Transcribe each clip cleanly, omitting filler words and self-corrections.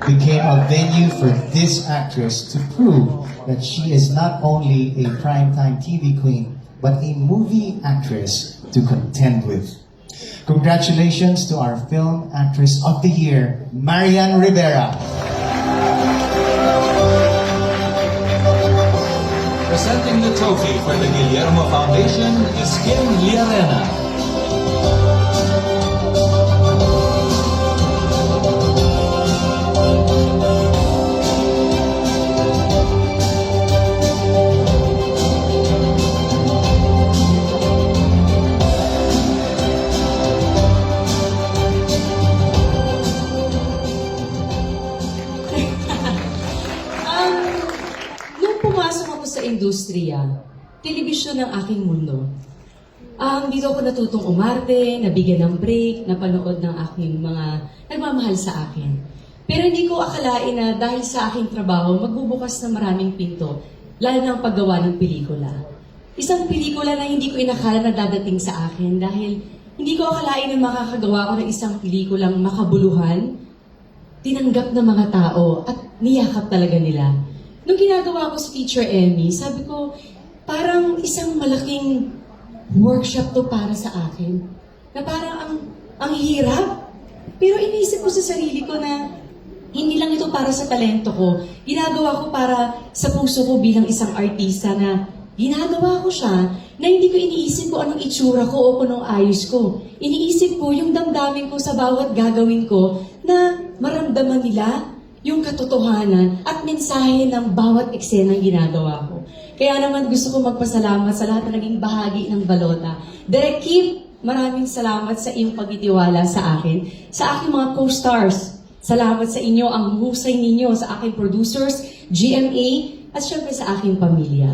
became a venue for this actress to prove that she is not only a primetime TV queen, but a movie actress to contend with. Congratulations to our Film Actress of the Year, Marian Rivera. Presenting the trophy for the Guillermo Foundation is Kim Liarena. Nung pumasok ako sa industriya, telebisyon ang aking mundo. Dito ako natutong umarte, nabigyan ng break, napanood ng aking mga nagmamahal sa akin. Pero hindi ko akalain na dahil sa aking trabaho, magbubukas na maraming pinto, lalo ng paggawa ng pelikula. Isang pelikula na hindi ko inakala na dadating sa akin dahil hindi ko akalain na makakagawa ko ng isang pelikulang makabuluhan, tinanggap ng mga tao at niyakap talaga nila. Nung ginagawa ko sa Teacher Emmy, sabi ko, parang isang malaking workshop to para sa akin. Na parang ang hirap. Pero inisip ko sa sarili ko na hindi lang ito para sa talento ko. Ginagawa ko para sa puso ko bilang isang artista na ginagawa ko siya na hindi ko iniisip ko anong itsura ko o kung anong ayos ko. Iniisip ko yung damdamin ko sa bawat gagawin ko na maramdaman nila yung katotohanan at mensahe ng bawat eksenang ginagawa ko. Kaya naman gusto ko magpasalamat sa lahat na naging bahagi ng Balota. Direk Kim, maraming salamat sa iyong pagtitiwala sa akin. Sa aking mga co-stars, salamat sa inyo, ang husay ninyo, sa aking producers, GMA, at syempre sa aking pamilya.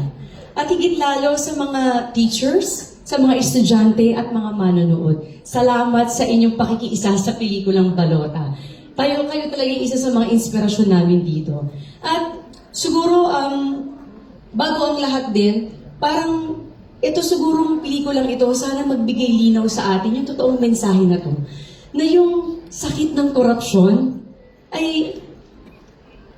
At higit lalo sa mga teachers, sa mga estudyante at mga manonood. Salamat sa inyong pakikiisa sa pelikulang Balota. Kayo talaga yung isa sa mga inspirasyon namin dito. At siguro, bago ang lahat din, parang ito siguro pelikulang ito, sana magbigay linaw sa atin yung totoong mensahe na to. Na yung sakit ng korupsyon ay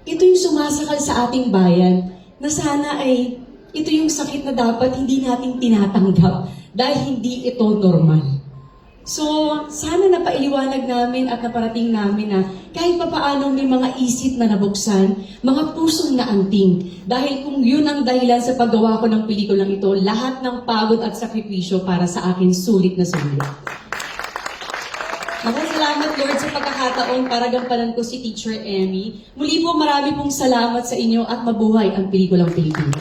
ito yung sumasakal sa ating bayan na sana ay ito yung sakit na dapat hindi natin tinatanggap dahil hindi ito normal. So, sana napailiwanag namin at naparating namin na kahit papaano may mga isip na nabuksan, mga pusong naanting. Dahil kung yun ang dahilan sa paggawa ko ng pelikulang ito, lahat ng pagod at sakripisyo para sa akin sulit na sulit. Salamat Lord sa pagkakataon para gampanan ko si Teacher Emmy. Muli po marami pong salamat sa inyo at mabuhay ang pelikulang Pilipino.